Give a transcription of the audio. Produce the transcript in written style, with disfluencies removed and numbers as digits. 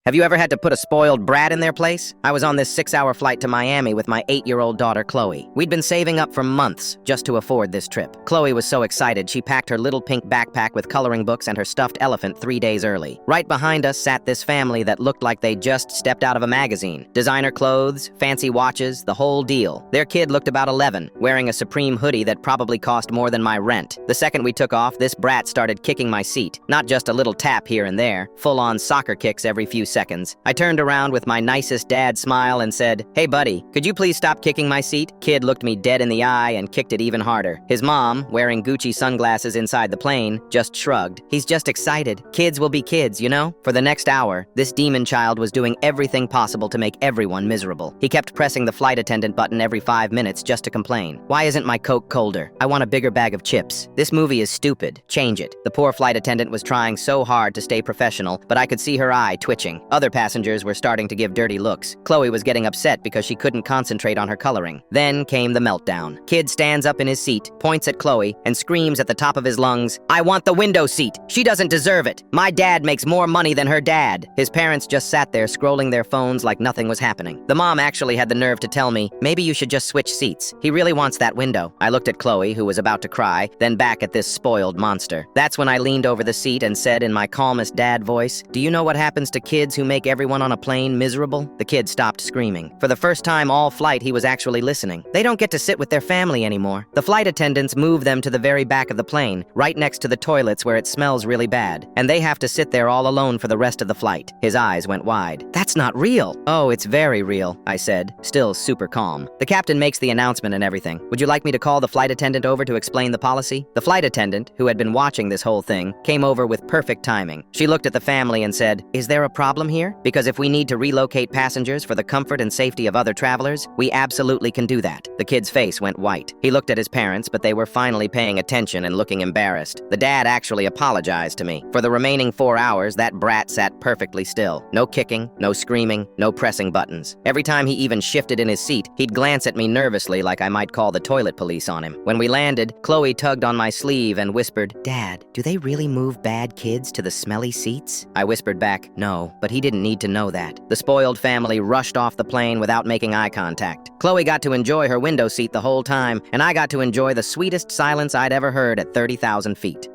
Have you ever had to put a spoiled brat in their place? I was on this 6-hour flight to Miami with my 8-year-old daughter, Chloe. We'd been saving up for months just to afford this trip. Chloe was so excited she packed her little pink backpack with coloring books and her stuffed elephant 3 days early. Right behind us sat this family that looked like they just stepped out of a magazine. Designer clothes, fancy watches, the whole deal. Their kid looked about 11, wearing a Supreme hoodie that probably cost more than my rent. The second we took off, this brat started kicking my seat. Not just a little tap here and there, full-on soccer kicks every few seconds. I turned around with my nicest dad smile and said, "Hey buddy, could you please stop kicking my seat?" Kid looked me dead in the eye and kicked it even harder. His mom, wearing Gucci sunglasses inside the plane, just shrugged. He's just excited. Kids will be kids, you know? For the next hour, this demon child was doing everything possible to make everyone miserable. He kept pressing the flight attendant button every 5 minutes just to complain. "Why isn't my Coke colder? I want a bigger bag of chips. This movie is stupid. Change it." The poor flight attendant was trying so hard to stay professional, but I could see her eye twitching. Other passengers were starting to give dirty looks. Chloe was getting upset because she couldn't concentrate on her coloring. Then came the meltdown. Kid stands up in his seat, points at Chloe, and screams at the top of his lungs, "I want the window seat! She doesn't deserve it! My dad makes more money than her dad!" His parents just sat there scrolling their phones like nothing was happening. The mom actually had the nerve to tell me, "Maybe you should just switch seats. He really wants that window." I looked at Chloe, who was about to cry, then back at this spoiled monster. That's when I leaned over the seat and said in my calmest dad voice, "Do you know what happens to kids who make everyone on a plane miserable?" The kid stopped screaming. For the first time all flight, he was actually listening. They don't get to sit with their family anymore. The flight attendants move them to the very back of the plane, right next to the toilets where it smells really bad. And they have to sit there all alone for the rest of the flight. His eyes went wide. "That's not real." "Oh, it's very real," I said, still super calm. "The captain makes the announcement and everything. Would you like me to call the flight attendant over to explain the policy?" The flight attendant, who had been watching this whole thing, came over with perfect timing. She looked at the family and said, "Is there a problem here? Because if we need to relocate passengers for the comfort and safety of other travelers, we absolutely can do that." The kid's face went white. He looked at his parents, but they were finally paying attention and looking embarrassed. The dad actually apologized to me. For the remaining 4 hours, that brat sat perfectly still. No kicking, no screaming, no pressing buttons. Every time he even shifted in his seat, he'd glance at me nervously like I might call the toilet police on him. When we landed, Chloe tugged on my sleeve and whispered, "Dad, do they really move bad kids to the smelly seats?" I whispered back, "No," but he didn't need to know that. The spoiled family rushed off the plane without making eye contact. Chloe got to enjoy her window seat the whole time, and I got to enjoy the sweetest silence I'd ever heard at 30,000 feet.